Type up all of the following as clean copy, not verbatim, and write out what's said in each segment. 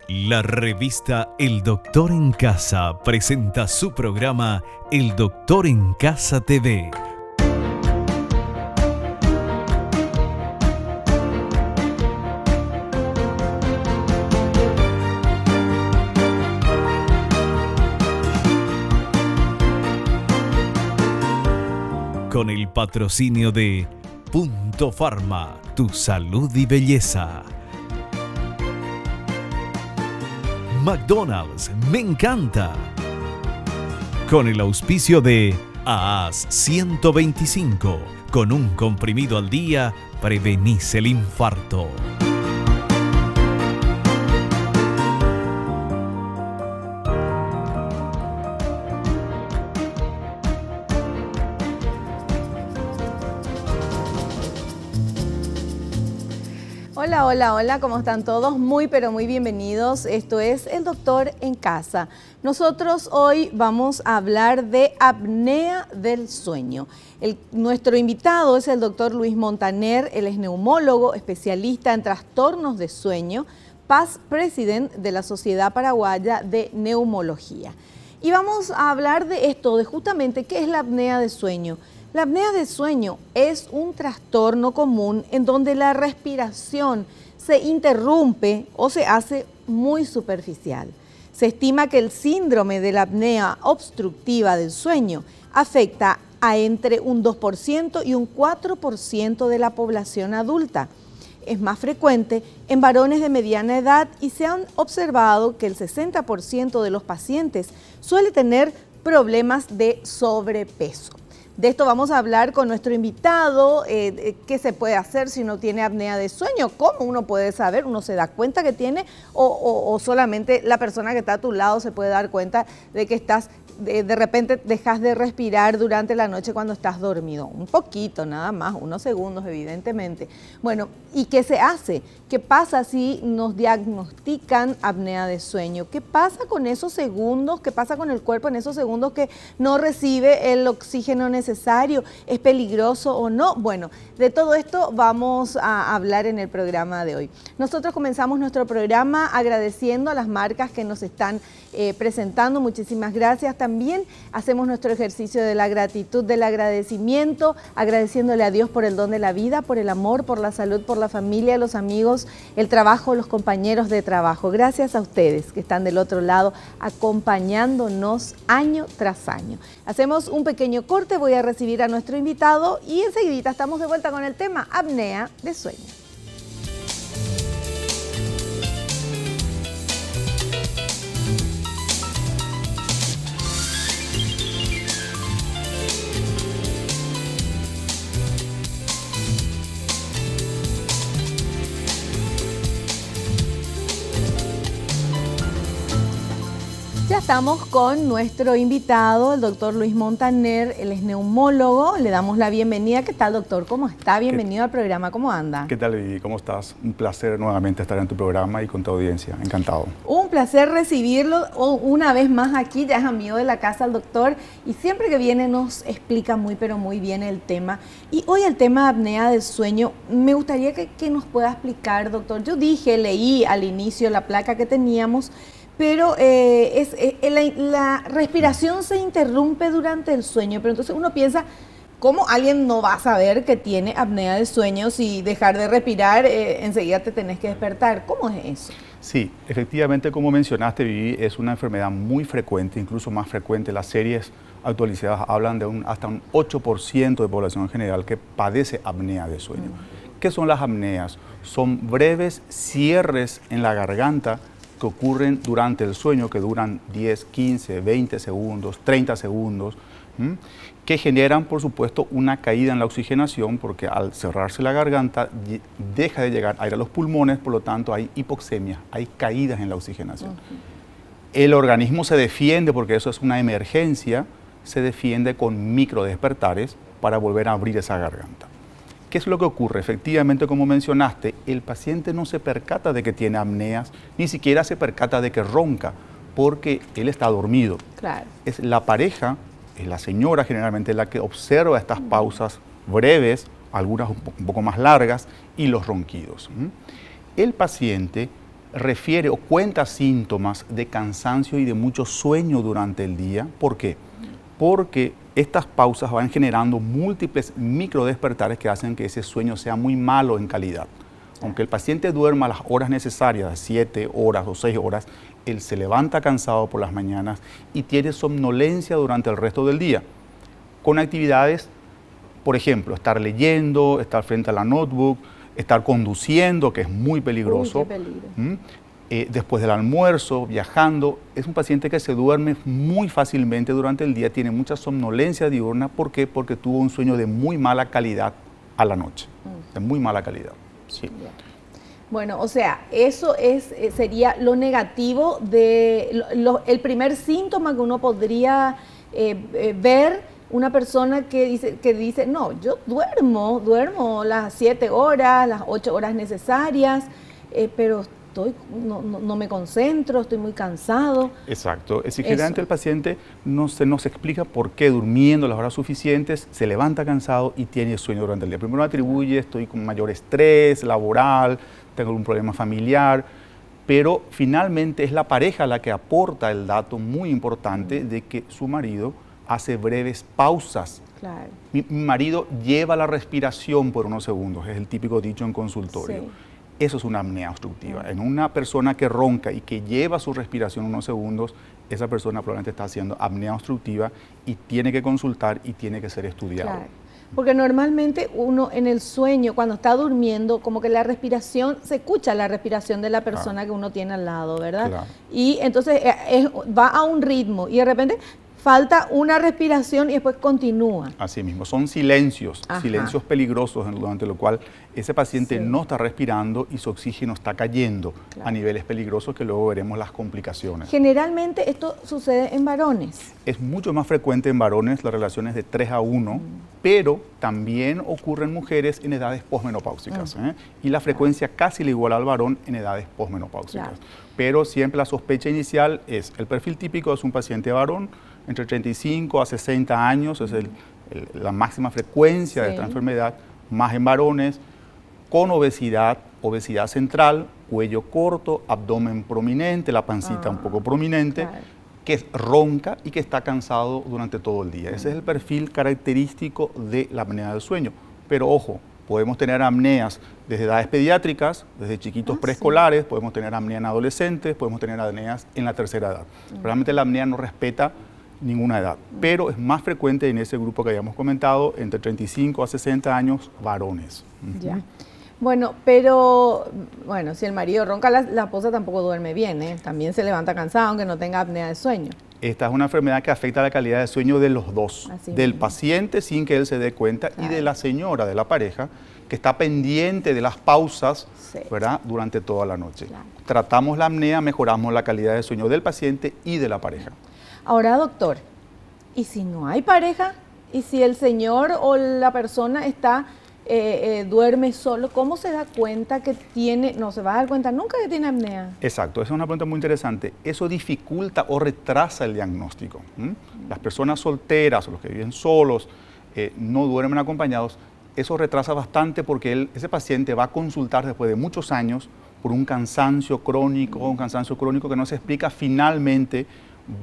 La revista El Doctor en Casa presenta su programa El Doctor en Casa TV. Con el patrocinio de Punto Pharma, tu salud y belleza. McDonald's, me encanta. Con el auspicio de AAS 125, con un comprimido al día, prevenís el infarto. Hola, hola, hola, ¿cómo están todos? Muy, pero muy bienvenidos. Esto es El Doctor en Casa. Nosotros hoy vamos a hablar de apnea del sueño. Nuestro invitado es el doctor Luis Montaner, él es neumólogo, especialista en trastornos de sueño, past president de la Sociedad Paraguaya de Neumología. Y vamos a hablar de esto, de justamente qué es la apnea de sueño. La apnea de sueño es un trastorno común en donde la respiración se interrumpe o se hace muy superficial. Se estima que el síndrome de la apnea obstructiva del sueño afecta a entre un 2% y un 4% de la población adulta. Es más frecuente en varones de mediana edad y se han observado que el 60% de los pacientes suele tener problemas de sobrepeso. De esto vamos a hablar con nuestro invitado, qué se puede hacer si uno tiene apnea de sueño, cómo uno puede saber, uno se da cuenta que tiene o solamente la persona que está a tu lado se puede dar cuenta de que estás, de repente dejas de respirar durante la noche cuando estás dormido, un poquito nada más, unos segundos evidentemente. Bueno, ¿y qué se hace? ¿Qué pasa si nos diagnostican apnea de sueño? ¿Qué pasa con esos segundos? ¿Qué pasa con el cuerpo en esos segundos que no recibe el oxígeno necesario? ¿Es peligroso o no? Bueno, de todo esto vamos a hablar en el programa de hoy. Nosotros comenzamos nuestro programa agradeciendo a las marcas que nos están presentando. Muchísimas gracias. También hacemos nuestro ejercicio de la gratitud, del agradecimiento, agradeciéndole a Dios por el don de la vida, por el amor, por la salud, por la familia, los amigos, el trabajo, los compañeros de trabajo. Gracias a ustedes que están del otro lado acompañándonos año tras año. Hacemos un pequeño corte, voy a recibir a nuestro invitado y enseguida estamos de vuelta con el tema apnea de sueño. Ya estamos con nuestro invitado, el doctor Luis Montaner, él es neumólogo, le damos la bienvenida. ¿Qué tal, doctor? ¿Cómo está? Bienvenido al programa, ¿cómo anda? ¿Qué tal, Vivi? ¿Cómo estás? Un placer nuevamente estar en tu programa y con tu audiencia, encantado. Un placer recibirlo una vez más aquí, ya es amigo de la casa el doctor y siempre que viene nos explica muy pero muy bien el tema. Y hoy el tema de apnea del sueño, me gustaría que nos pueda explicar, doctor. Yo leí al inicio la placa que teníamos, pero la respiración se interrumpe durante el sueño, pero entonces uno piensa, ¿cómo alguien no va a saber que tiene apnea de sueño si dejar de respirar enseguida te tenés que despertar? ¿Cómo es eso? Sí, efectivamente, como mencionaste, Vivi, es una enfermedad muy frecuente, incluso más frecuente. Las series actualizadas hablan de hasta un 8% de población en general que padece apnea de sueño. ¿Qué son las apneas? Son breves cierres en la garganta que ocurren durante el sueño, que duran 10, 15, 20 segundos, 30 segundos, que generan, por supuesto, una caída en la oxigenación, porque al cerrarse la garganta deja de llegar aire a los pulmones, por lo tanto hay hipoxemia, hay caídas en la oxigenación. El organismo se defiende, porque eso es una emergencia, se defiende con microdespertares para volver a abrir esa garganta. ¿Qué es lo que ocurre? Efectivamente, como mencionaste, el paciente no se percata de que tiene apneas, ni siquiera se percata de que ronca, porque él está dormido. Claro. Es la pareja, es la señora generalmente la que observa estas pausas breves, algunas un poco más largas, y los ronquidos. El paciente refiere o cuenta síntomas de cansancio y de mucho sueño durante el día. ¿Por qué? Porque estas pausas van generando múltiples microdespertares que hacen que ese sueño sea muy malo en calidad. Aunque el paciente duerma las horas necesarias, 7 horas o 6 horas, él se levanta cansado por las mañanas y tiene somnolencia durante el resto del día. Con actividades, por ejemplo, estar leyendo, estar frente a la notebook, estar conduciendo, que es muy peligroso. Uy, qué peligro. Después del almuerzo, viajando. Es un paciente que se duerme muy fácilmente durante el día, tiene mucha somnolencia diurna. ¿Por qué? Porque tuvo un sueño de muy mala calidad a la noche, de muy mala calidad. Sí. Bueno, o sea, eso sería lo negativo el primer síntoma que uno podría ver una persona que dice, no, yo duermo las 7 horas, las 8 horas necesarias, pero no me concentro, estoy muy cansado. Exacto. Generalmente el paciente no se nos explica por qué durmiendo las horas suficientes se levanta cansado y tiene sueño durante el día. Primero atribuye, estoy con mayor estrés laboral, tengo algún problema familiar, pero finalmente es la pareja la que aporta el dato muy importante de que su marido hace breves pausas. Claro. Mi marido lleva la respiración por unos segundos, es el típico dicho en consultorio. Sí. Eso es una apnea obstructiva. En una persona que ronca y que lleva su respiración unos segundos, esa persona probablemente está haciendo apnea obstructiva y tiene que consultar y tiene que ser estudiado. Claro. Porque normalmente uno en el sueño, cuando está durmiendo, como que la respiración, se escucha la respiración de la persona que uno tiene al lado, ¿verdad? Claro. Y entonces va a un ritmo y de repente falta una respiración y después continúa. Así mismo, son silencios, silencios peligrosos durante lo cual ese paciente no está respirando y su oxígeno está cayendo a niveles peligrosos que luego veremos las complicaciones. Generalmente esto sucede en varones. Es mucho más frecuente en varones, la relación es de 3-1, pero también ocurre en mujeres en edades posmenopáusicas. Y la frecuencia casi le iguala al varón en edades posmenopáusicas. Pero siempre la sospecha inicial es, el perfil típico es un paciente varón, entre 35 a 60 años, es la máxima frecuencia de esta enfermedad, más en varones, con obesidad central, cuello corto, abdomen prominente, la pancita un poco prominente, que ronca y que está cansado durante todo el día. Ese es el perfil característico de la apnea del sueño. Pero ojo, podemos tener apneas desde edades pediátricas, desde chiquitos preescolares, podemos tener apnea en adolescentes, podemos tener apneas en la tercera edad. Realmente la apnea no respeta ninguna edad, pero es más frecuente en ese grupo que habíamos comentado, entre 35 a 60 años, varones. Ya. Bueno, pero si el marido ronca, la esposa tampoco duerme bien, también se levanta cansada aunque no tenga apnea de sueño. Esta es una enfermedad que afecta la calidad de sueño de los dos, del paciente sin que él se dé cuenta y de la señora, de la pareja, que está pendiente de las pausas, ¿verdad?, durante toda la noche. Tratamos la apnea, mejoramos la calidad de sueño del paciente y de la pareja. Ahora, doctor, ¿y si no hay pareja? ¿Y si el señor o la persona duerme solo? ¿Cómo se da cuenta que tiene, no se va a dar cuenta nunca que tiene apnea? Exacto, esa es una pregunta muy interesante. Eso dificulta o retrasa el diagnóstico. Las personas solteras o los que viven solos, no duermen acompañados, eso retrasa bastante porque ese paciente va a consultar después de muchos años por un cansancio crónico que no se explica, finalmente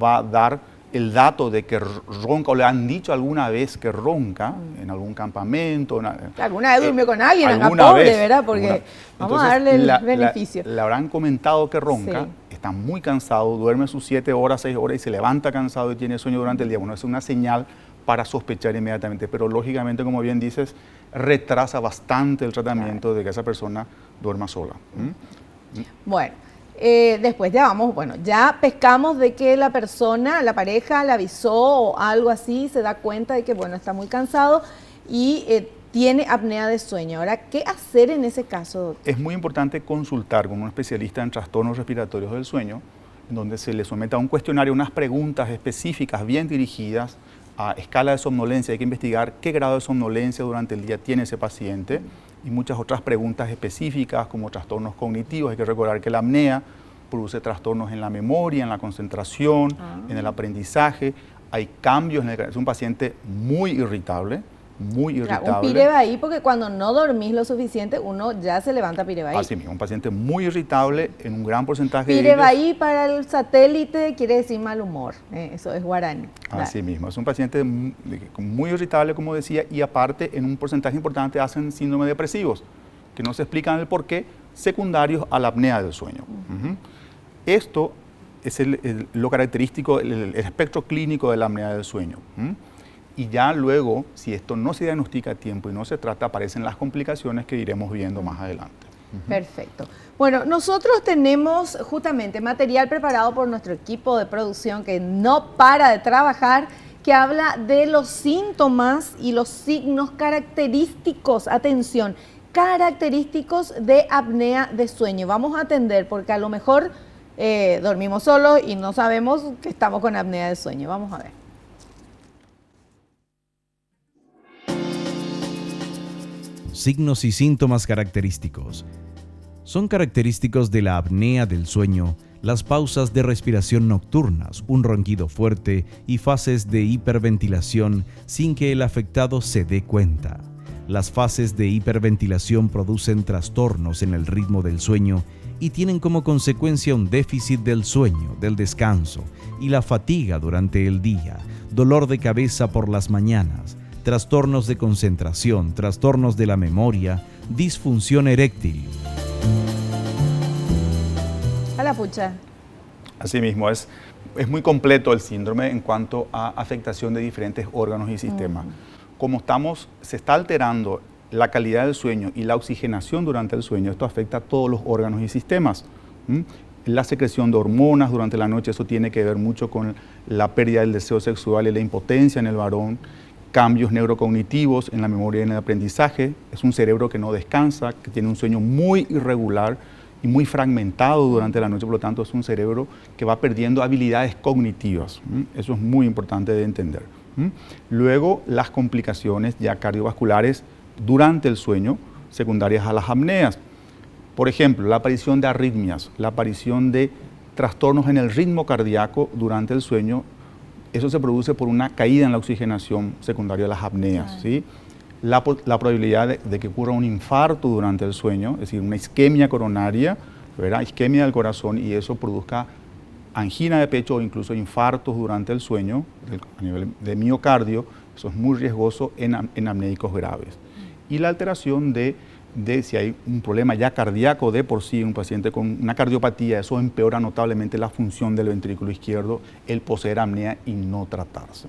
va a dar el dato de que ronca, o le han dicho alguna vez que ronca en algún campamento. Alguna vez durmió con alguien, alguna pobre, vez, ¿verdad? Porque vamos a darle el beneficio. Le habrán comentado que ronca, está muy cansado, duerme sus 7 horas, 6 horas y se levanta cansado y tiene sueño durante el día. Bueno, es una señal para sospechar inmediatamente, pero lógicamente, como bien dices, retrasa bastante el tratamiento de que esa persona duerma sola. Bueno. Después ya pescamos de que la persona, la pareja le avisó o algo así, se da cuenta de que está muy cansado y tiene apnea de sueño. Ahora, ¿qué hacer en ese caso, doctor? Es muy importante consultar con un especialista en trastornos respiratorios del sueño, donde se le someta a un cuestionario, unas preguntas específicas bien dirigidas a escala de somnolencia. Hay que investigar qué grado de somnolencia durante el día tiene ese paciente y muchas otras preguntas específicas como trastornos cognitivos. Hay que recordar que la apnea produce trastornos en la memoria, en la concentración, en el aprendizaje. Hay cambios, es un paciente muy irritable, muy irritable. Claro, un pirebaí, porque cuando no dormís lo suficiente, uno ya se levanta pirebaí. Así mismo, un paciente muy irritable en un gran porcentaje de Pirebaí para el satélite quiere decir mal humor, eso es guaraní. Así mismo, es un paciente muy irritable, como decía, y aparte en un porcentaje importante hacen síndrome depresivos, que no se explican el porqué, secundarios a la apnea del sueño. Esto es lo característico, el espectro clínico de la apnea del sueño. Y ya luego, si esto no se diagnostica a tiempo y no se trata, aparecen las complicaciones que iremos viendo más adelante. Perfecto. Bueno, nosotros tenemos justamente material preparado por nuestro equipo de producción que no para de trabajar, que habla de los síntomas y los signos característicos, atención, característicos de apnea de sueño. Vamos a atender porque a lo mejor dormimos solos y no sabemos que estamos con apnea de sueño. Vamos a ver. Signos y síntomas característicos. Son característicos de la apnea del sueño las pausas de respiración nocturnas, un ronquido fuerte y fases de hiperventilación sin que el afectado se dé cuenta. Las fases de hiperventilación producen trastornos en el ritmo del sueño y tienen como consecuencia un déficit del sueño, del descanso y la fatiga durante el día, dolor de cabeza por las mañanas, trastornos de concentración, trastornos de la memoria, disfunción eréctil. A la pucha. Asimismo, es muy completo el síndrome en cuanto a afectación de diferentes órganos y sistemas. Como se está alterando la calidad del sueño y la oxigenación durante el sueño, esto afecta a todos los órganos y sistemas. La secreción de hormonas durante la noche, eso tiene que ver mucho con la pérdida del deseo sexual y la impotencia en el varón. Cambios neurocognitivos en la memoria y en el aprendizaje. Es un cerebro que no descansa, que tiene un sueño muy irregular y muy fragmentado durante la noche, por lo tanto es un cerebro que va perdiendo habilidades cognitivas. Eso es muy importante de entender. Luego, las complicaciones ya cardiovasculares durante el sueño, secundarias a las apneas. Por ejemplo, la aparición de arritmias, la aparición de trastornos en el ritmo cardíaco durante el sueño. Eso se produce por una caída en la oxigenación secundaria a las apneas. ¿Sí? La probabilidad de que ocurra un infarto durante el sueño, es decir, una isquemia coronaria, ¿verdad? Isquemia del corazón, y eso produzca angina de pecho o incluso infartos durante el sueño a nivel de miocardio, eso es muy riesgoso en apnéicos graves. Y la alteración de si hay un problema ya cardíaco de por sí, un paciente con una cardiopatía, eso empeora notablemente la función del ventrículo izquierdo, el poseer apnea y no tratarse.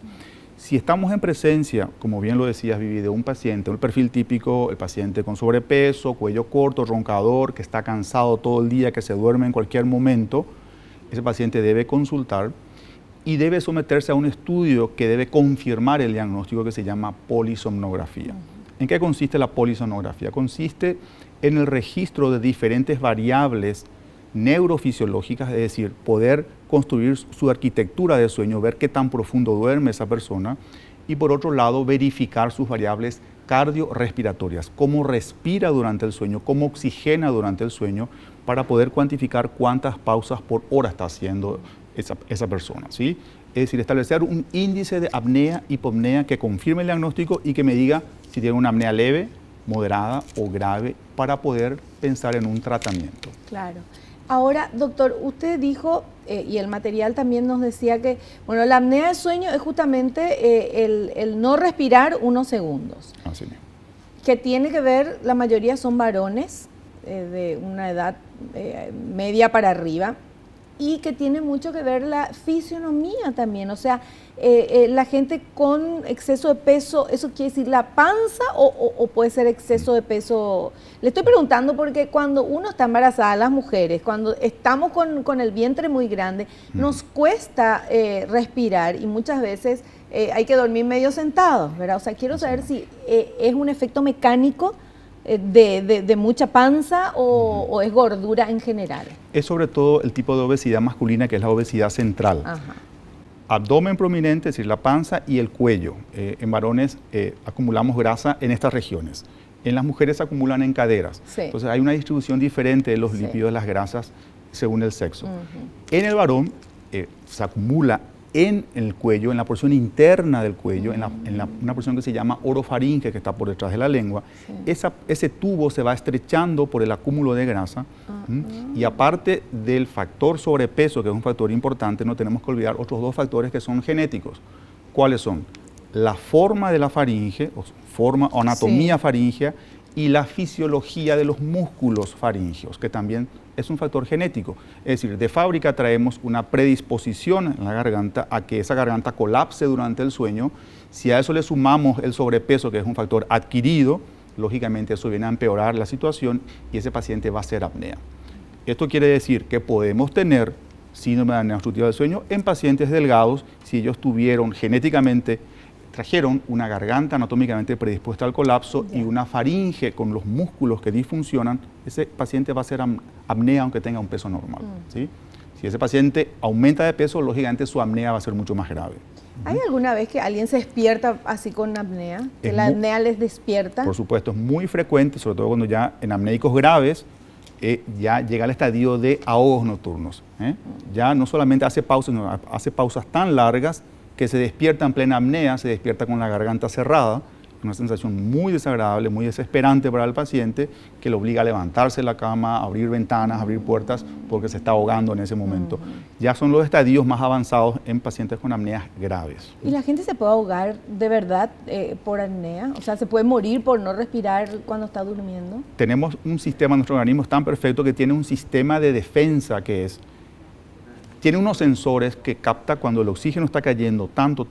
Si estamos en presencia, como bien lo decías, Vivi, de un paciente, un perfil típico, el paciente con sobrepeso, cuello corto, roncador, que está cansado todo el día, que se duerme en cualquier momento, ese paciente debe consultar y debe someterse a un estudio que debe confirmar el diagnóstico que se llama polisomnografía. ¿En qué consiste la polisomnografía? Consiste en el registro de diferentes variables neurofisiológicas, es decir, poder construir su arquitectura de sueño, ver qué tan profundo duerme esa persona, y por otro lado, verificar sus variables cardiorrespiratorias, cómo respira durante el sueño, cómo oxigena durante el sueño, para poder cuantificar cuántas pausas por hora está haciendo esa persona, ¿sí? Es decir, establecer un índice de apnea, hipopnea que confirme el diagnóstico y que me diga si tiene una apnea leve, moderada o grave, para poder pensar en un tratamiento. Claro. Ahora, doctor, usted dijo, y el material también nos decía que, bueno, la apnea de sueño es justamente el no respirar unos segundos. Así mismo. Que tiene que ver, la mayoría son varones de una edad media para arriba, y que tiene mucho que ver la fisionomía también, o sea, la gente con exceso de peso, ¿eso quiere decir la panza o puede ser exceso de peso? Le estoy preguntando porque cuando uno está embarazada, las mujeres, cuando estamos con el vientre muy grande, nos cuesta respirar y muchas veces hay que dormir medio sentados, ¿verdad? O sea, quiero saber si es un efecto mecánico de mucha panza o es gordura en general. Es sobre todo el tipo de obesidad masculina, que es la obesidad central. Ajá. Abdomen prominente, es decir, la panza y el cuello. En varones acumulamos grasa en estas regiones. En las mujeres se acumulan en caderas. Sí. Entonces hay una distribución diferente de los lípidos, de las grasas, según el sexo. En el varón se acumula en el cuello, en la porción interna del cuello, una porción que se llama orofaringe, que está por detrás de la lengua. Ese tubo se va estrechando por el acúmulo de grasa. Y aparte del factor sobrepeso, que es un factor importante, no tenemos que olvidar otros dos factores que son genéticos. ¿Cuáles son? La forma de la faringe, o anatomía faríngea, y la fisiología de los músculos faringeos, que también es un factor genético. Es decir, de fábrica traemos una predisposición en la garganta a que esa garganta colapse durante el sueño. Si a eso le sumamos el sobrepeso, que es un factor adquirido, lógicamente eso viene a empeorar la situación y ese paciente va a hacer apnea. Esto quiere decir que podemos tener síndrome de apnea obstructiva del sueño en pacientes delgados si ellos tuvieron genéticamente, trajeron una garganta anatómicamente predispuesta al colapso y una faringe con los músculos que disfuncionan. Ese paciente va a hacer apnea aunque tenga un peso normal. ¿Sí? Si ese paciente aumenta de peso, lógicamente su apnea va a ser mucho más grave. ¿Hay alguna vez que alguien se despierta así con apnea? ¿Que la apnea les despierta? Por supuesto, es muy frecuente, sobre todo cuando ya en apnéicos graves, ya llega al estadio de ahogos nocturnos. Ya no solamente hace pausas, sino hace pausas tan largas que se despierta en plena apnea, se despierta con la garganta cerrada, una sensación muy desagradable, muy desesperante para el paciente, que le obliga a levantarse de la cama, a abrir ventanas, a abrir puertas, porque se está ahogando en ese momento. Ya son los estadios más avanzados en pacientes con apneas graves. ¿Y la gente se puede ahogar de verdad por apnea? O sea, ¿se puede morir por no respirar cuando está durmiendo? Tenemos un sistema, nuestro organismo es tan perfecto que tiene un sistema de defensa tiene unos sensores que capta cuando el oxígeno está cayendo tanto,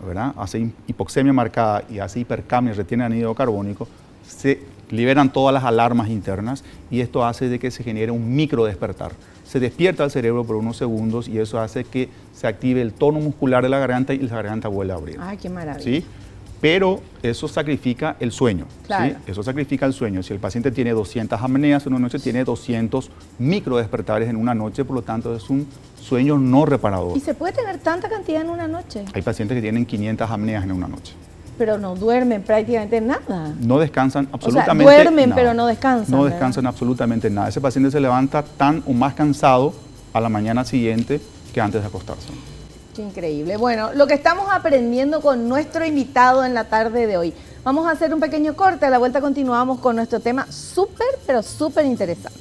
¿verdad? Hace hipoxemia marcada y hace hipercapnia, retiene anhídrido carbónico, se liberan todas las alarmas internas y esto hace de que se genere un micro despertar. Se despierta el cerebro por unos segundos y eso hace que se active el tono muscular de la garganta y la garganta vuelve a abrir. ¡Ay, qué maravilla! ¿Sí? Pero eso sacrifica el sueño. Claro. ¿Sí? Eso sacrifica el sueño. Si el paciente tiene 200 apneas en una noche, tiene 200 microdespertares en una noche, por lo tanto es un sueño no reparador. ¿Y se puede tener tanta cantidad en una noche? Hay pacientes que tienen 500 apneas en una noche. Pero no duermen prácticamente nada. No descansan absolutamente nada. Duermen, nada. Pero no descansan. No descansan absolutamente nada. Ese paciente se levanta tan o más cansado a la mañana siguiente que antes de acostarse. Qué increíble. Bueno, lo que estamos aprendiendo con nuestro invitado en la tarde de hoy. Vamos a hacer un pequeño corte, a la vuelta continuamos con nuestro tema súper, pero súper interesante.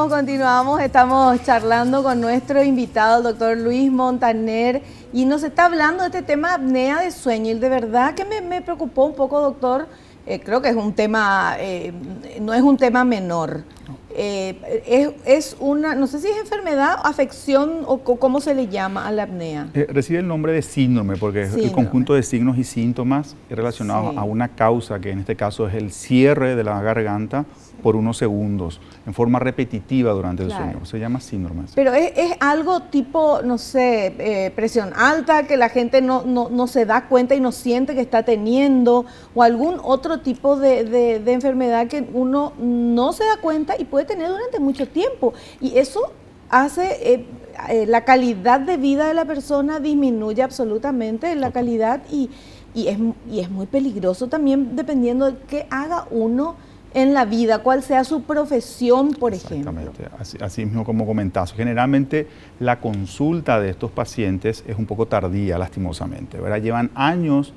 Continuamos, estamos charlando con nuestro invitado, el doctor Luis Montaner, y nos está hablando de este tema apnea de sueño. Y de verdad que me preocupó un poco, doctor. Creo que es un tema, no es un tema menor. Es una, no sé si es enfermedad, afección o cómo se le llama a la apnea. Recibe el nombre de síndrome porque es el conjunto de signos y síntomas relacionados a una causa, que en este caso es el cierre de la garganta por unos segundos, en forma repetitiva durante el sueño. Se llama síndrome. Pero es algo tipo, no sé, presión alta, que la gente no se da cuenta y no siente que está teniendo, o algún otro tipo de enfermedad que uno no se da cuenta y puede tener durante mucho tiempo. Y eso hace la calidad de vida de la persona disminuye absolutamente la calidad y es muy peligroso también dependiendo de qué haga uno en la vida, cuál sea su profesión, por ejemplo. Exactamente, así mismo como comentaste. Generalmente la consulta de estos pacientes es un poco tardía, lastimosamente, ¿verdad? Llevan años,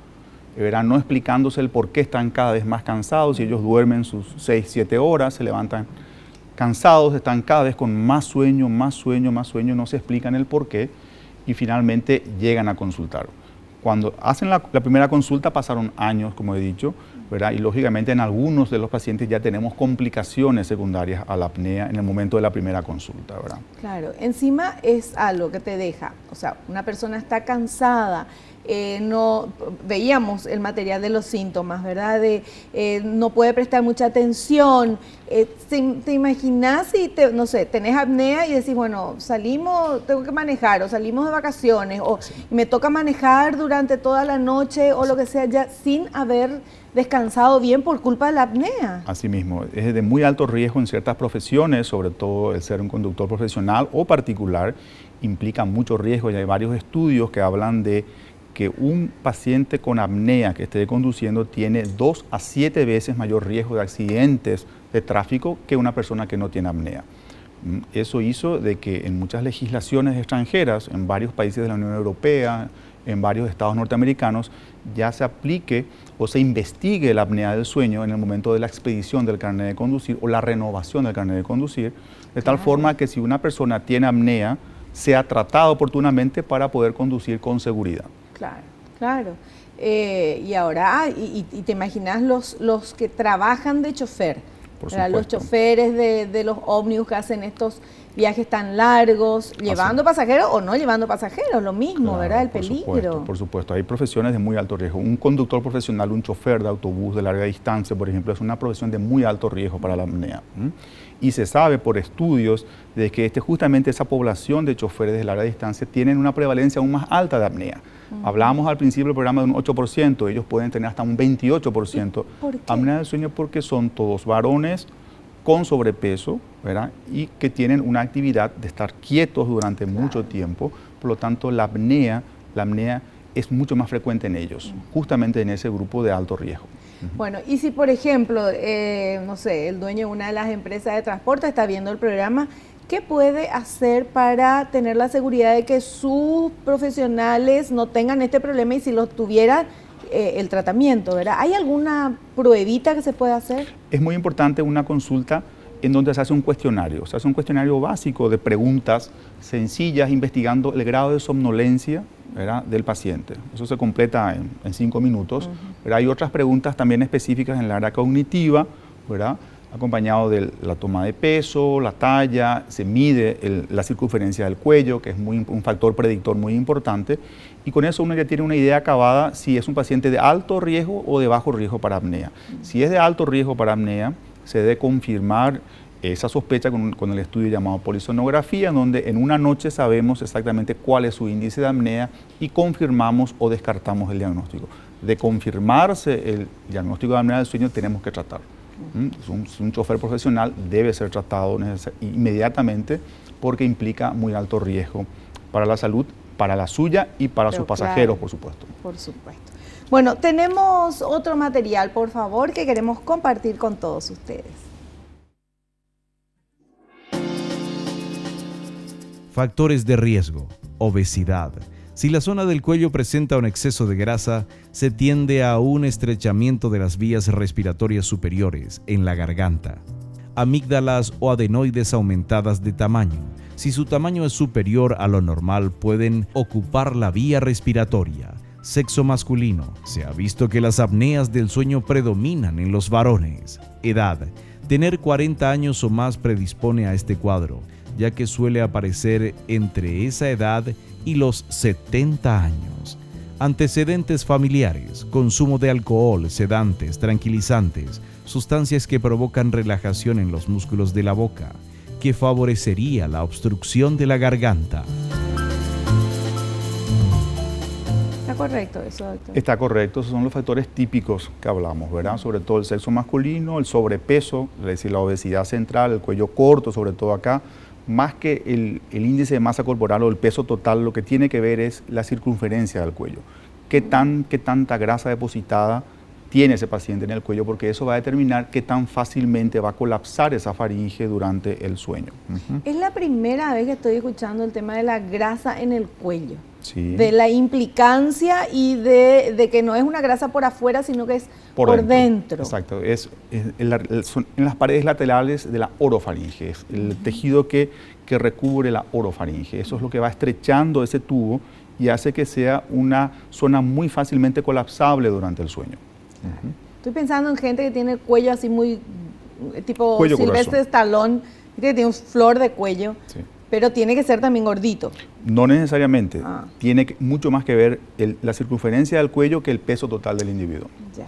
¿verdad?, no explicándose el por qué están cada vez más cansados. Y ellos duermen sus 6, 7 horas, se levantan cansados, están cada vez con más sueño, no se explican el por qué y finalmente llegan a consultar. Cuando hacen la primera consulta pasaron años, como he dicho, ¿verdad? Y lógicamente en algunos de los pacientes ya tenemos complicaciones secundarias a la apnea en el momento de la primera consulta, ¿verdad? Claro, encima es algo que te deja, o sea, una persona está cansada, no veíamos el material de los síntomas, ¿verdad? No puede prestar mucha atención. ¿Te imaginas si, no sé, tenés apnea y decís, bueno, salimos, tengo que manejar, o salimos de vacaciones, o me toca manejar durante toda la noche, o lo que sea, ya sin haber descansado bien por culpa de la apnea? Así mismo, es de muy alto riesgo en ciertas profesiones, sobre todo el ser un conductor profesional o particular, implica mucho riesgo y hay varios estudios que hablan de que un paciente con apnea que esté conduciendo tiene 2 a 7 veces mayor riesgo de accidentes de tráfico que una persona que no tiene apnea. Eso hizo de que en muchas legislaciones extranjeras, en varios países de la Unión Europea, en varios estados norteamericanos, ya se aplique o se investigue la apnea del sueño en el momento de la expedición del carnet de conducir o la renovación del carnet de conducir, de tal forma que si una persona tiene apnea, sea tratada oportunamente para poder conducir con seguridad. Claro, claro. Y ahora, y te imaginas los que trabajan de chofer, los choferes de los ómnibus que hacen estos viajes tan largos, llevando pasajeros o no llevando pasajeros, lo mismo, claro, ¿verdad? El peligro. Por supuesto, hay profesiones de muy alto riesgo. Un conductor profesional, un chofer de autobús de larga distancia, por ejemplo, es una profesión de muy alto riesgo para la apnea. Y se sabe por estudios de que justamente esa población de choferes de larga distancia tienen una prevalencia aún más alta de apnea. Hablábamos al principio del programa de un 8%, ellos pueden tener hasta un 28% apnea del sueño porque son todos varones con sobrepeso, ¿verdad? Y que tienen una actividad de estar quietos durante mucho tiempo, por lo tanto la apnea es mucho más frecuente en ellos, justamente en ese grupo de alto riesgo. Bueno, y si por ejemplo, no sé, el dueño de una de las empresas de transporte está viendo el programa, ¿qué puede hacer para tener la seguridad de que sus profesionales no tengan este problema y si lo tuvieran, el tratamiento, ¿verdad? ¿Hay alguna pruebita que se puede hacer? Es muy importante una consulta en donde se hace un cuestionario. Se hace un cuestionario básico de preguntas sencillas, investigando el grado de somnolencia, ¿verdad?, del paciente. Eso se completa en 5 minutos. Hay otras preguntas también específicas en el área cognitiva, ¿verdad?, acompañado de la toma de peso, la talla, se mide la circunferencia del cuello, que es un factor predictor muy importante, y con eso uno ya tiene una idea acabada si es un paciente de alto riesgo o de bajo riesgo para apnea. Si es de alto riesgo para apnea, se debe confirmar esa sospecha con el estudio llamado polisonografía, en donde en una noche sabemos exactamente cuál es su índice de apnea y confirmamos o descartamos el diagnóstico. De confirmarse el diagnóstico de apnea del sueño, tenemos que tratar. Un chofer profesional debe ser tratado inmediatamente porque implica muy alto riesgo para la salud, para la suya y para sus pasajeros, claro, por supuesto. Por supuesto. Bueno, tenemos otro material, por favor, que queremos compartir con todos ustedes. Factores de riesgo: obesidad. Si la zona del cuello presenta un exceso de grasa, se tiende a un estrechamiento de las vías respiratorias superiores en la garganta. Amígdalas o adenoides aumentadas de tamaño. Si su tamaño es superior a lo normal, pueden ocupar la vía respiratoria. Sexo masculino. Se ha visto que las apneas del sueño predominan en los varones. Edad. Tener 40 años o más predispone a este cuadro, ya que suele aparecer entre esa edad y los 70 años. Antecedentes familiares, consumo de alcohol, sedantes, tranquilizantes, sustancias que provocan relajación en los músculos de la boca, que favorecería la obstrucción de la garganta. ¿Está correcto eso, doctor? Está correcto, esos son los factores típicos que hablamos, ¿verdad? Sobre todo el sexo masculino, el sobrepeso, es decir, la obesidad central, el cuello corto, sobre todo acá. Más que el índice de masa corporal o el peso total, lo que tiene que ver es la circunferencia del cuello. ¿Qué tanta grasa depositada tiene ese paciente en el cuello? Porque eso va a determinar qué tan fácilmente va a colapsar esa faringe durante el sueño. Es la primera vez que estoy escuchando el tema de la grasa en el cuello. Sí. De la implicancia y de que no es una grasa por afuera, sino que es por dentro. Exacto, son en las paredes laterales de la orofaringe, es el tejido que recubre la orofaringe. Eso es lo que va estrechando ese tubo y hace que sea una zona muy fácilmente colapsable durante el sueño. Estoy pensando en gente que tiene el cuello así muy tipo cuello Sylvester Stallone, que tiene un flor de cuello. Sí. Pero tiene que ser también gordito. No necesariamente. Tiene mucho más que ver la circunferencia del cuello que el peso total del individuo. Ya.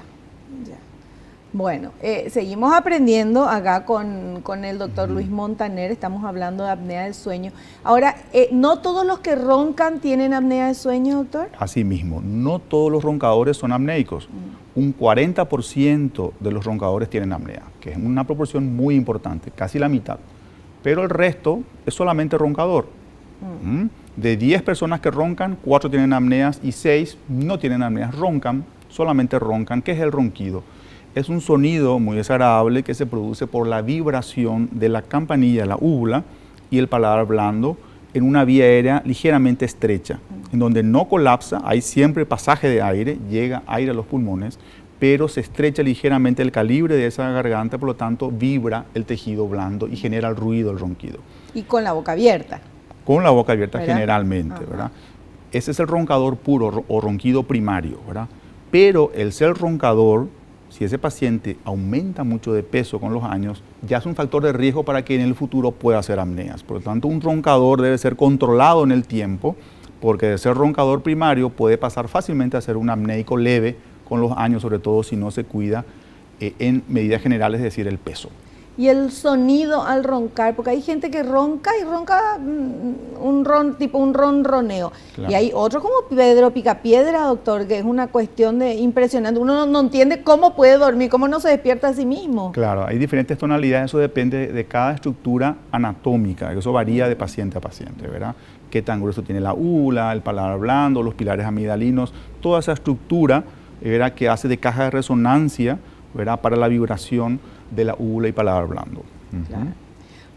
Bueno, seguimos aprendiendo acá con el doctor Luis Montaner. Estamos hablando de apnea del sueño. Ahora, ¿no todos los que roncan tienen apnea del sueño, doctor? Así mismo, no todos los roncadores son apnéicos. Un 40% de los roncadores tienen apnea, que es una proporción muy importante, casi la mitad. Pero el resto es solamente roncador. De 10 personas que roncan, 4 tienen apneas y 6 no tienen apneas, roncan, solamente roncan. ¿Qué es el ronquido? Es un sonido muy desagradable que se produce por la vibración de la campanilla, la úvula y el paladar blando en una vía aérea ligeramente estrecha, en donde no colapsa, hay siempre pasaje de aire, llega aire a los pulmones, pero se estrecha ligeramente el calibre de esa garganta, por lo tanto vibra el tejido blando y genera el ruido, el ronquido. Y con la boca abierta. Con la boca abierta, ¿verdad? Generalmente, Ajá. ¿verdad? Ese es el roncador puro o ronquido primario, ¿verdad? Pero el ser roncador, si ese paciente aumenta mucho de peso con los años, ya es un factor de riesgo para que en el futuro pueda hacer apneas. Por lo tanto, un roncador debe ser controlado en el tiempo, porque de ser roncador primario puede pasar fácilmente a ser un apneico leve con los años, sobre todo si no se cuida en medidas generales, es decir, el peso. Y el sonido al roncar, porque hay gente que ronca y ronca un ron, tipo un ronroneo. Claro. Y hay otros como Pedro Picapiedra, doctor, que es una cuestión de impresionante. Uno no entiende cómo puede dormir, cómo no se despierta a sí mismo. Claro, hay diferentes tonalidades, eso depende de cada estructura anatómica, eso varía de paciente a paciente, ¿verdad? Qué tan grueso tiene la úvula, el paladar blando, los pilares amigdalinos, toda esa estructura, ¿verdad?, que hace de caja de resonancia, ¿verdad?, para la vibración de la úvula y paladar blando. Claro.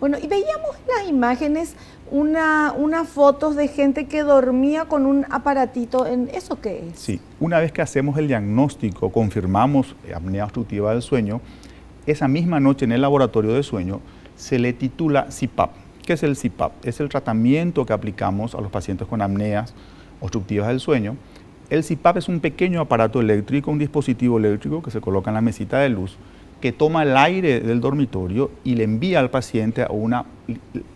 Bueno, y veíamos en las imágenes unas fotos de gente que dormía con un aparatito. ¿Eso qué es? Sí, una vez que hacemos el diagnóstico, confirmamos apnea obstructiva del sueño, esa misma noche en el laboratorio de sueño se le titula CPAP. ¿Qué es el CPAP? Es el tratamiento que aplicamos a los pacientes con apneas obstructivas del sueño. El CPAP es un pequeño aparato eléctrico, un dispositivo eléctrico que se coloca en la mesita de luz, que toma el aire del dormitorio y le envía al paciente a una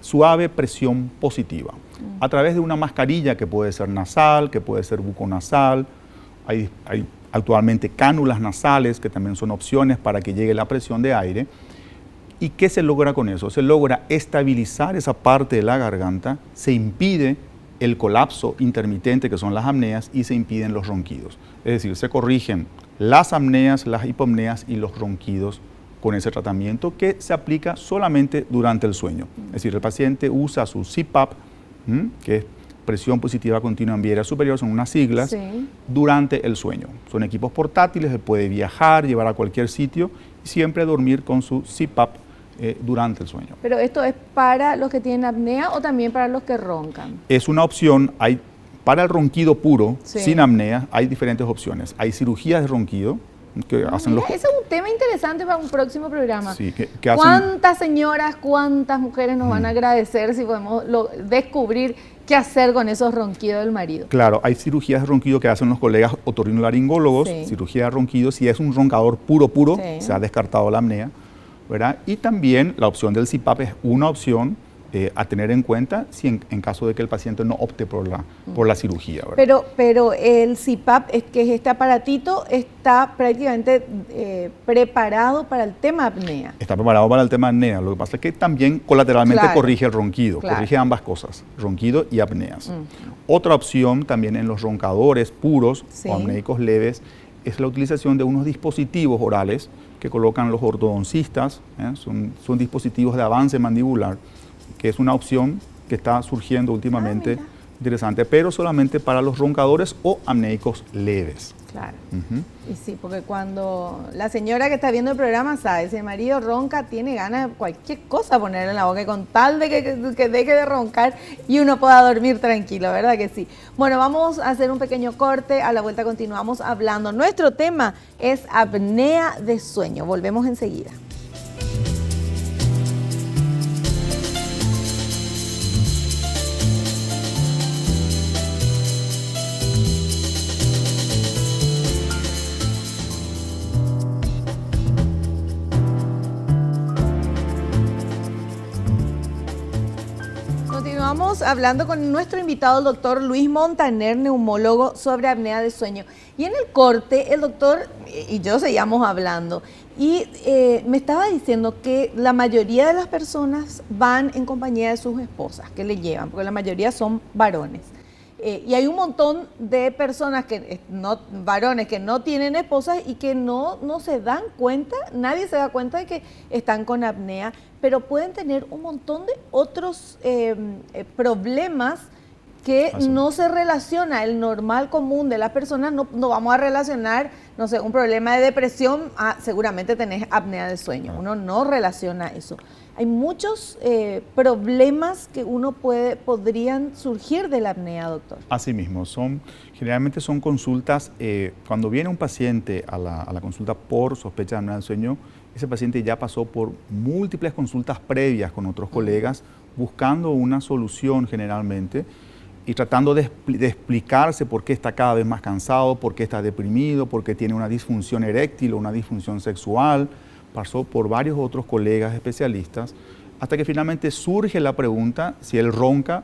suave presión positiva, a través de una mascarilla que puede ser nasal, que puede ser buconasal. Hay actualmente cánulas nasales que también son opciones para que llegue la presión de aire. ¿Y qué se logra con eso? Se logra estabilizar esa parte de la garganta, se impide el colapso intermitente, que son las apneas, y se impiden los ronquidos. Es decir, se corrigen las apneas, las hipopneas y los ronquidos con ese tratamiento que se aplica solamente durante el sueño. Es decir, el paciente usa su CPAP, que es presión positiva continua en vía aérea superior, son unas siglas, Sí. durante el sueño. Son equipos portátiles, se puede viajar, llevar a cualquier sitio y siempre dormir con su CPAP durante el sueño. ¿Pero esto es para los que tienen apnea o también para los que roncan? Es una opción, para el ronquido puro, Sí. sin apnea, hay diferentes opciones. Hay cirugías de ronquido que hacen los... Mira, ese es un tema interesante para un próximo programa. Sí, que hacen... ¿Cuántas señoras, cuántas mujeres nos van a agradecer si podemos descubrir qué hacer con esos ronquidos del marido? Claro, hay cirugías de ronquido que hacen los colegas otorrinolaringólogos, Sí. cirugía de ronquido, si es un roncador puro, Sí. se ha descartado la apnea, ¿verdad? Y también la opción del CPAP es una opción a tener en cuenta si en caso de que el paciente no opte por la cirugía, ¿verdad? Pero el CPAP, que es este aparatito, está prácticamente preparado para el tema apnea. Está preparado para el tema de apnea, lo que pasa es que también colateralmente Claro. corrige el ronquido, Claro. corrige ambas cosas, ronquido y apneas. Otra opción también en los roncadores puros Sí. o apnéicos leves es la utilización de unos dispositivos orales que colocan los ortodoncistas, son dispositivos de avance mandibular, que es una opción que está surgiendo últimamente, mira. interesante, pero solamente para los roncadores o apnéicos leves. Claro. Ujú. Y sí, porque cuando la señora que está viendo el programa sabe, si el marido ronca, tiene ganas de cualquier cosa ponerle en la boca, y con tal de que deje de roncar y uno pueda dormir tranquilo, ¿verdad que sí? Bueno, vamos a hacer un pequeño corte, a la vuelta continuamos hablando. Nuestro tema es apnea de sueño. Volvemos enseguida. Continuamos hablando con nuestro invitado, el doctor Luis Montaner, neumólogo, sobre apnea de sueño. Y en el corte, el doctor y yo seguíamos hablando y me estaba diciendo que la mayoría de las personas van en compañía de sus esposas, que le llevan, porque la mayoría son varones. Y hay un montón de personas, varones que no tienen esposas y que no se dan cuenta, nadie se da cuenta de que están con apnea, pero pueden tener un montón de otros problemas que no se relaciona, el normal común de las personas, no vamos a relacionar, no sé, un problema de depresión, seguramente tenés apnea del sueño. Uno no relaciona eso. Hay muchos problemas que podrían surgir de la apnea, doctor. Así mismo, generalmente son consultas, cuando viene un paciente a la consulta por sospecha de apnea del sueño, ese paciente ya pasó por múltiples consultas previas con otros colegas, buscando una solución generalmente, y tratando de explicarse por qué está cada vez más cansado, por qué está deprimido, por qué tiene una disfunción eréctil o una disfunción sexual. Pasó por varios otros colegas especialistas, hasta que finalmente surge la pregunta, si él ronca,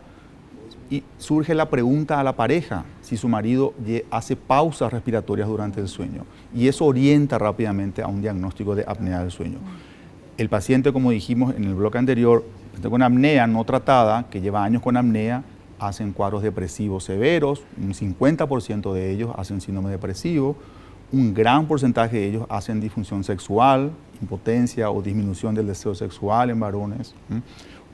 y surge la pregunta a la pareja, si su marido hace pausas respiratorias durante el sueño. Y eso orienta rápidamente a un diagnóstico de apnea del sueño. El paciente, como dijimos en el bloque anterior, con apnea no tratada, que lleva años con apnea, hacen cuadros depresivos severos, un 50% de ellos hacen síndrome depresivo, un gran porcentaje de ellos hacen disfunción sexual, impotencia o disminución del deseo sexual en varones.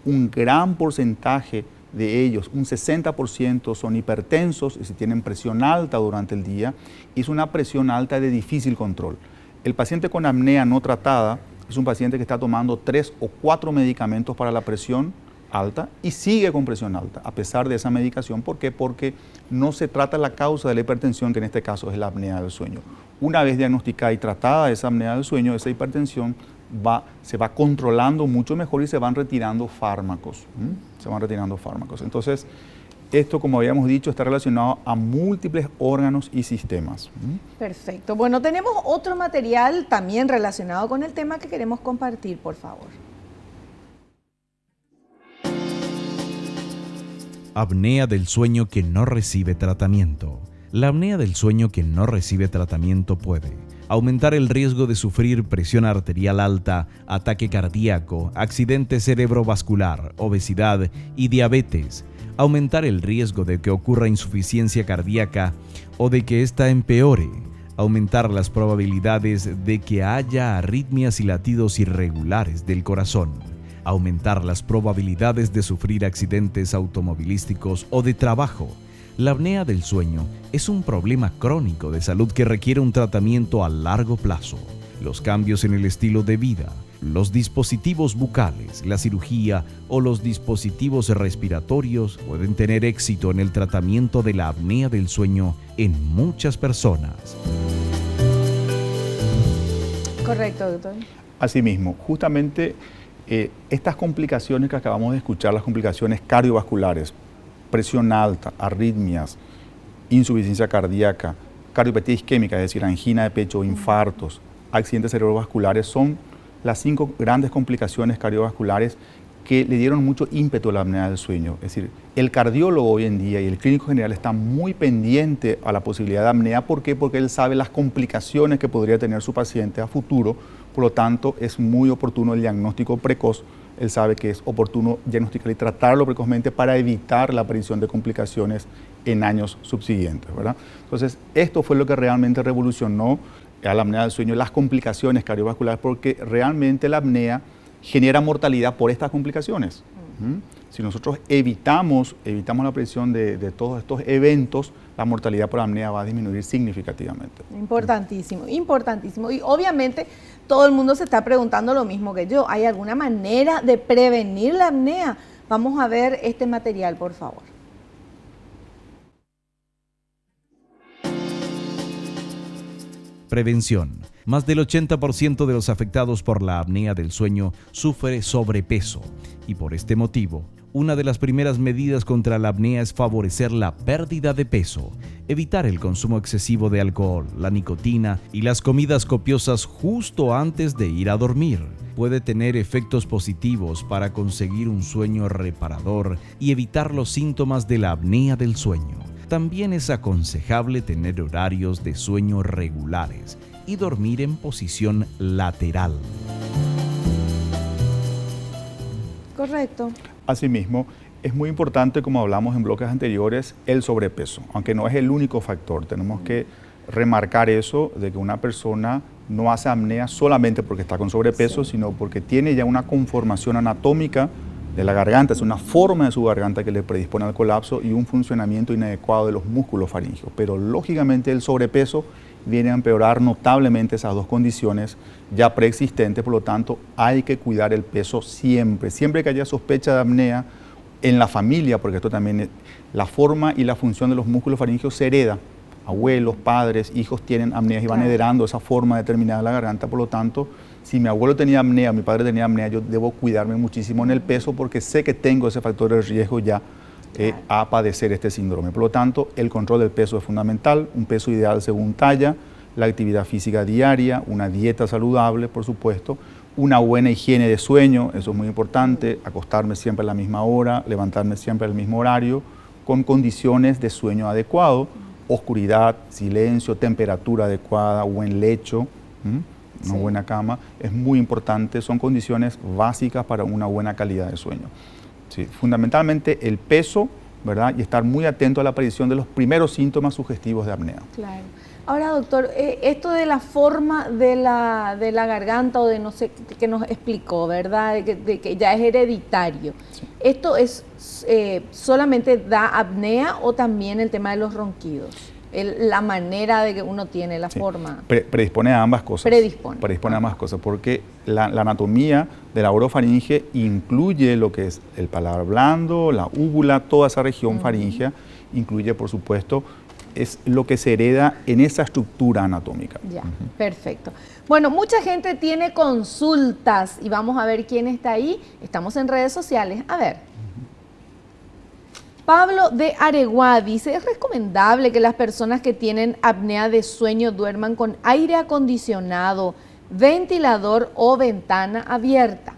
Un gran porcentaje de ellos, un 60%, son hipertensos y si tienen presión alta durante el día, y es una presión alta de difícil control. El paciente con apnea no tratada es un paciente que está tomando 3 o 4 medicamentos para la presión alta y sigue con presión alta a pesar de esa medicación. ¿Por qué? Porque no se trata la causa de la hipertensión, que en este caso es la apnea del sueño. Una vez diagnosticada y tratada esa apnea del sueño, esa hipertensión se va controlando mucho mejor y se van retirando fármacos. Se van retirando fármacos. Entonces, esto, como habíamos dicho, está relacionado a múltiples órganos y sistemas. Perfecto. Bueno, tenemos otro material también relacionado con el tema que queremos compartir, por favor. Apnea del sueño que no recibe tratamiento. La apnea del sueño que no recibe tratamiento puede aumentar el riesgo de sufrir presión arterial alta, ataque cardíaco, accidente cerebrovascular, obesidad y diabetes, aumentar el riesgo de que ocurra insuficiencia cardíaca o de que ésta empeore, aumentar las probabilidades de que haya arritmias y latidos irregulares del corazón, aumentar las probabilidades de sufrir accidentes automovilísticos o de trabajo. La apnea del sueño es un problema crónico de salud que requiere un tratamiento a largo plazo. Los cambios en el estilo de vida, los dispositivos bucales, la cirugía o los dispositivos respiratorios pueden tener éxito en el tratamiento de la apnea del sueño en muchas personas. Correcto, doctor. Asimismo, justamente estas complicaciones que acabamos de escuchar, las complicaciones cardiovasculares, presión alta, arritmias, insuficiencia cardíaca, cardiopatía isquémica, es decir, angina de pecho, infartos, accidentes cerebrovasculares, son las 5 grandes complicaciones cardiovasculares que le dieron mucho ímpetu a la apnea del sueño. Es decir, el cardiólogo hoy en día y el clínico general está muy pendiente a la posibilidad de apnea. ¿Por qué? Porque él sabe las complicaciones que podría tener su paciente a futuro. Por lo tanto, es muy oportuno el diagnóstico precoz. Él sabe que es oportuno diagnosticar y tratarlo precozmente para evitar la aparición de complicaciones en años subsiguientes, ¿verdad? Entonces, esto fue lo que realmente revolucionó a la apnea del sueño, las complicaciones cardiovasculares, porque realmente la apnea genera mortalidad por estas complicaciones. Si nosotros evitamos la aparición de todos estos eventos, la mortalidad por apnea va a disminuir significativamente. Importantísimo, importantísimo. Y obviamente todo el mundo se está preguntando lo mismo que yo. ¿Hay alguna manera de prevenir la apnea? Vamos a ver este material, por favor. Prevención. Más del 80% de los afectados por la apnea del sueño sufre sobrepeso y por este motivo, una de las primeras medidas contra la apnea es favorecer la pérdida de peso, evitar el consumo excesivo de alcohol, la nicotina y las comidas copiosas justo antes de ir a dormir. Puede tener efectos positivos para conseguir un sueño reparador y evitar los síntomas de la apnea del sueño. También es aconsejable tener horarios de sueño regulares y dormir en posición lateral. Correcto. Asimismo, es muy importante, como hablamos en bloques anteriores, el sobrepeso, aunque no es el único factor. Tenemos que remarcar eso de que una persona no hace apnea solamente porque está con sobrepeso, sino porque tiene ya una conformación anatómica de la garganta, es una forma de su garganta que le predispone al colapso y un funcionamiento inadecuado de los músculos faringeos. Pero lógicamente el sobrepeso viene a empeorar notablemente esas dos condiciones ya preexistentes, por lo tanto hay que cuidar el peso siempre. Siempre que haya sospecha de apnea en la familia, porque esto también, la forma y la función de los músculos faringeos se hereda. Abuelos, padres, hijos tienen apnea y van heredando esa forma determinada de la garganta, por lo tanto, si mi abuelo tenía apnea, mi padre tenía apnea, yo debo cuidarme muchísimo en el peso porque sé que tengo ese factor de riesgo ya a padecer este síndrome. Por lo tanto, el control del peso es fundamental, un peso ideal según talla, la actividad física diaria, una dieta saludable, por supuesto, una buena higiene de sueño, eso es muy importante, acostarme siempre a la misma hora, levantarme siempre al mismo horario, con condiciones de sueño adecuado, oscuridad, silencio, temperatura adecuada, buen lecho, una buena cama, es muy importante, son condiciones básicas para una buena calidad de sueño. Sí, fundamentalmente el peso, ¿verdad? Y estar muy atento a la aparición de los primeros síntomas sugestivos de apnea. Claro. Ahora, doctor, esto de la forma de la garganta o de no sé, que nos explicó, ¿verdad? De que ya es hereditario. Sí. ¿Esto es solamente da apnea o también el tema de los ronquidos? La manera de que uno tiene, la forma. Predispone a ambas cosas. Predispone a ambas cosas, porque la anatomía de la orofaringe incluye lo que es el paladar blando, la úvula, toda esa región faríngea, incluye, por supuesto, es lo que se hereda en esa estructura anatómica. Ya, perfecto. Bueno, mucha gente tiene consultas y vamos a ver quién está ahí. Estamos en redes sociales. A ver. Pablo de Areguá dice, ¿es recomendable que las personas que tienen apnea de sueño duerman con aire acondicionado, ventilador o ventana abierta?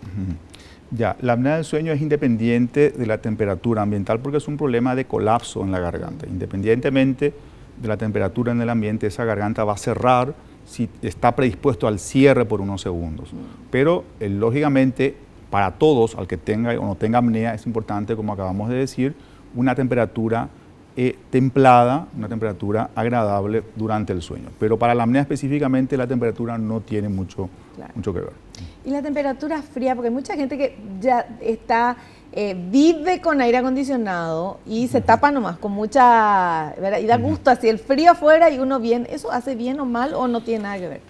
Ya, la apnea del sueño es independiente de la temperatura ambiental porque es un problema de colapso en la garganta. Independientemente de la temperatura en el ambiente, esa garganta va a cerrar si está predispuesto al cierre por unos segundos. Pero, lógicamente, para todos, al que tenga o no tenga apnea, es importante, como acabamos de decir, una temperatura templada, una temperatura agradable durante el sueño. Pero para la apnea específicamente la temperatura no tiene mucho que ver. Y la temperatura fría, porque hay mucha gente que ya está, vive con aire acondicionado y se tapa nomás con mucha, ¿verdad? Y da gusto así, el frío afuera y uno bien, ¿eso hace bien o mal o no tiene nada que ver?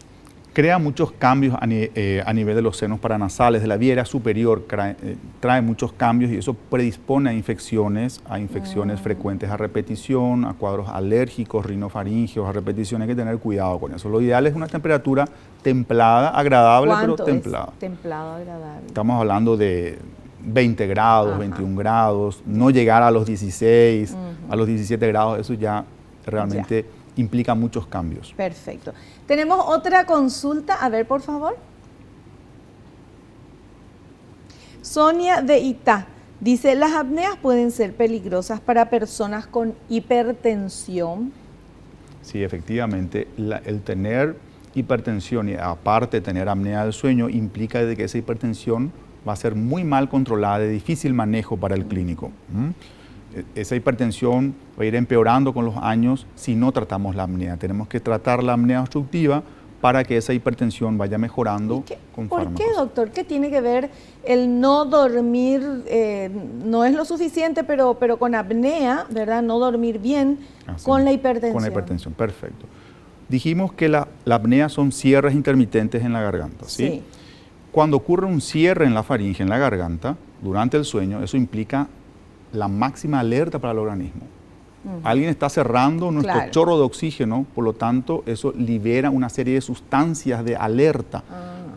Crea muchos cambios a nivel de los senos paranasales, de la vía aérea superior, trae muchos cambios y eso predispone a infecciones frecuentes a repetición, a cuadros alérgicos, rinofaringeos, a repetición. Hay que tener cuidado con eso. Lo ideal es una temperatura templada, agradable, pero templada. Templado, agradable. Estamos hablando de 20 grados, 21 grados, no llegar a los 16, a los 17 grados, eso ya realmente implica muchos cambios. Perfecto. Tenemos otra consulta. A ver, por favor. Sonia de Itá dice, ¿las apneas pueden ser peligrosas para personas con hipertensión? Sí, efectivamente. El tener hipertensión y aparte tener apnea del sueño implica de que esa hipertensión va a ser muy mal controlada, de difícil manejo para el clínico. Esa hipertensión va a ir empeorando con los años si no tratamos la apnea. Tenemos que tratar la apnea obstructiva para que esa hipertensión vaya mejorando con fármacos. ¿Por qué, doctor? ¿Qué tiene que ver el no dormir? No es lo suficiente, pero con apnea, ¿verdad? No dormir bien con la hipertensión. Con la hipertensión, perfecto. Dijimos que la apnea son cierres intermitentes en la garganta, ¿sí? Cuando ocurre un cierre en la faringe, en la garganta, durante el sueño, eso implica la máxima alerta para el organismo. Alguien está cerrando nuestro chorro de oxígeno, por lo tanto, eso libera una serie de sustancias de alerta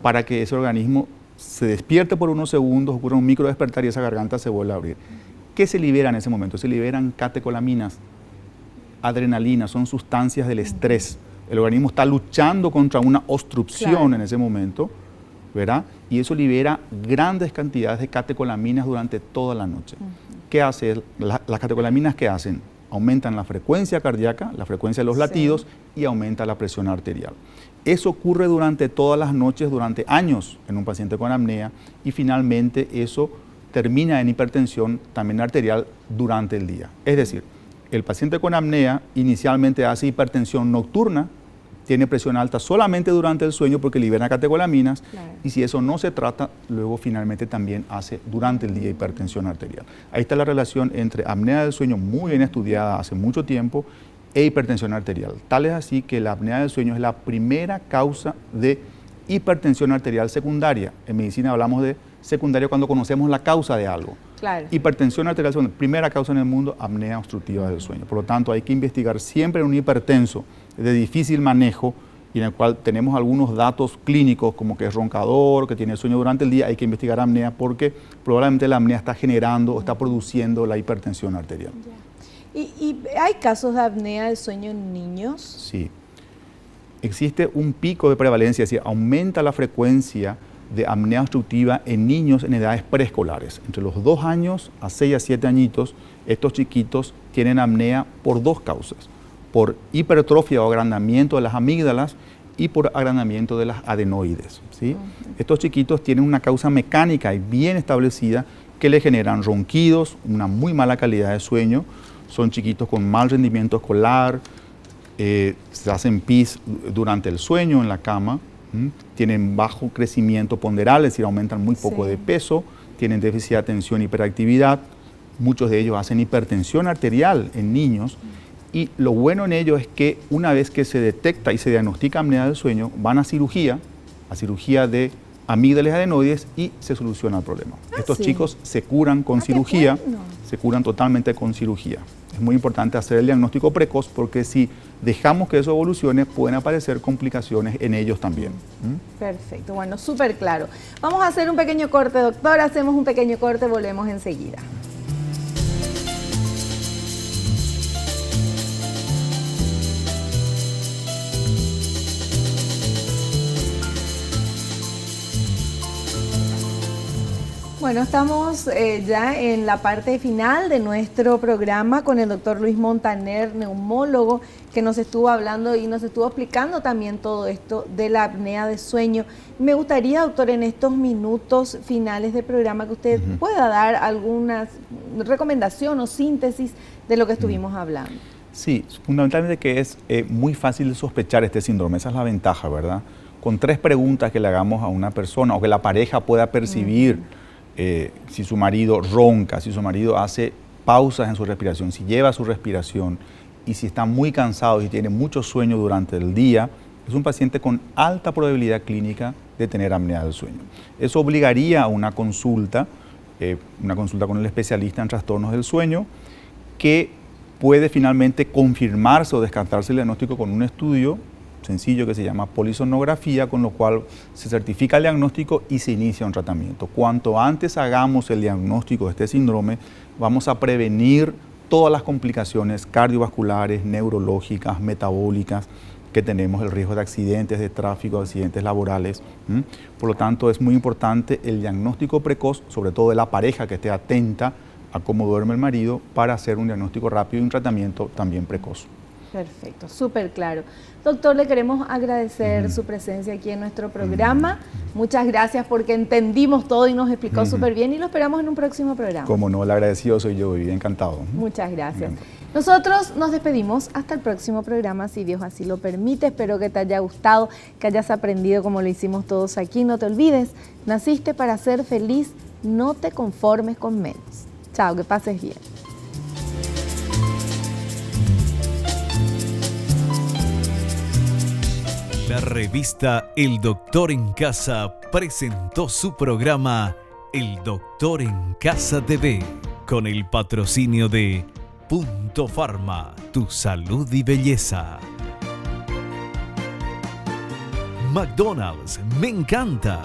para que ese organismo se despierte por unos segundos, ocurra un micro despertar y esa garganta se vuelve a abrir. ¿Qué se libera en ese momento? Se liberan catecolaminas, adrenalina, son sustancias del estrés. El organismo está luchando contra una obstrucción en ese momento, ¿verdad? Y eso libera grandes cantidades de catecolaminas durante toda la noche. ¿Qué hace? Las catecolaminas, ¿qué hacen? Aumentan la frecuencia cardíaca, la frecuencia de los latidos y aumenta la presión arterial. Eso ocurre durante todas las noches, durante años en un paciente con apnea y finalmente eso termina en hipertensión también arterial durante el día. Es decir, el paciente con apnea inicialmente hace hipertensión nocturna, tiene presión alta solamente durante el sueño porque libera catecolaminas, Claro. y si eso no se trata, luego finalmente también hace durante el día hipertensión arterial. Ahí está la relación entre apnea del sueño, muy bien estudiada hace mucho tiempo, e hipertensión arterial. Tal es así que la apnea del sueño es la primera causa de hipertensión arterial secundaria. En medicina hablamos de secundaria cuando conocemos la causa de algo. Claro. Hipertensión arterial secundaria, primera causa en el mundo, apnea obstructiva del sueño. Por lo tanto, hay que investigar siempre en un hipertenso de difícil manejo y en el cual tenemos algunos datos clínicos como que es roncador, que tiene sueño durante el día, hay que investigar apnea porque probablemente la apnea está generando o está produciendo la hipertensión arterial. ¿Y hay casos de apnea del sueño en niños? Sí. Existe un pico de prevalencia, es decir, aumenta la frecuencia de apnea obstructiva en niños en edades preescolares. Entre los 2 años a 6 a 7 añitos, estos chiquitos tienen apnea por 2 causas: por hipertrofia o agrandamiento de las amígdalas y por agrandamiento de las adenoides, ¿sí? Estos chiquitos tienen una causa mecánica y bien establecida que le generan ronquidos, una muy mala calidad de sueño. Son chiquitos con mal rendimiento escolar, se hacen pis durante el sueño en la cama, tienen bajo crecimiento ponderal, es decir, aumentan muy poco de peso, tienen déficit de atención y hiperactividad, muchos de ellos hacen hipertensión arterial en niños, y lo bueno en ello es que una vez que se detecta y se diagnostica apnea del sueño, van a cirugía de amígdalas y adenoides y se soluciona el problema. Estos chicos se curan con cirugía, se curan totalmente con cirugía. Es muy importante hacer el diagnóstico precoz porque si dejamos que eso evolucione, pueden aparecer complicaciones en ellos también. Perfecto, bueno, súper claro. Vamos a hacer un pequeño corte, doctor, hacemos un pequeño corte, volvemos enseguida. Bueno, estamos ya en la parte final de nuestro programa con el doctor Luis Montaner, neumólogo, que nos estuvo hablando y nos estuvo explicando también todo esto de la apnea de sueño. Me gustaría, doctor, en estos minutos finales del programa que usted pueda dar alguna recomendación o síntesis de lo que estuvimos hablando. Sí, fundamentalmente que es muy fácil de sospechar este síndrome, esa es la ventaja, ¿verdad? Con 3 preguntas que le hagamos a una persona o que la pareja pueda percibir, si su marido ronca, si su marido hace pausas en su respiración, si lleva su respiración y si está muy cansado y tiene mucho sueño durante el día, es un paciente con alta probabilidad clínica de tener apnea del sueño. Eso obligaría a una consulta con el especialista en trastornos del sueño, que puede finalmente confirmarse o descartarse el diagnóstico con un estudio sencillo que se llama polisonografía, con lo cual se certifica el diagnóstico y se inicia un tratamiento. Cuanto antes hagamos el diagnóstico de este síndrome, vamos a prevenir todas las complicaciones cardiovasculares, neurológicas, metabólicas que tenemos, el riesgo de accidentes de tráfico, accidentes laborales. Por lo tanto, es muy importante el diagnóstico precoz, sobre todo de la pareja que esté atenta a cómo duerme el marido, para hacer un diagnóstico rápido y un tratamiento también precoz. Perfecto, súper claro. Doctor, le queremos agradecer su presencia aquí en nuestro programa. Muchas gracias porque entendimos todo y nos explicó súper bien y lo esperamos en un próximo programa. Como no, el agradecido soy yo y encantado. Muchas gracias. Nosotros nos despedimos hasta el próximo programa, si Dios así lo permite. Espero que te haya gustado, que hayas aprendido como lo hicimos todos aquí. No te olvides, naciste para ser feliz, no te conformes con menos. Chao, que pases bien. La revista El Doctor en Casa presentó su programa El Doctor en Casa TV con el patrocinio de Punto Pharma, tu salud y belleza. McDonald's, me encanta.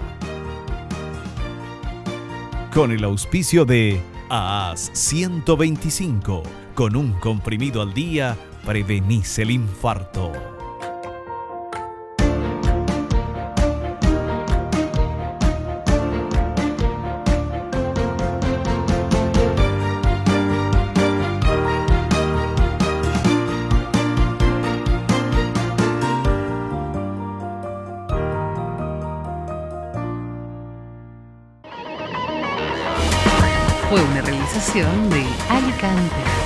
Con el auspicio de AAS 125, con un comprimido al día prevenís el infarto. Fue una realización de Alicante.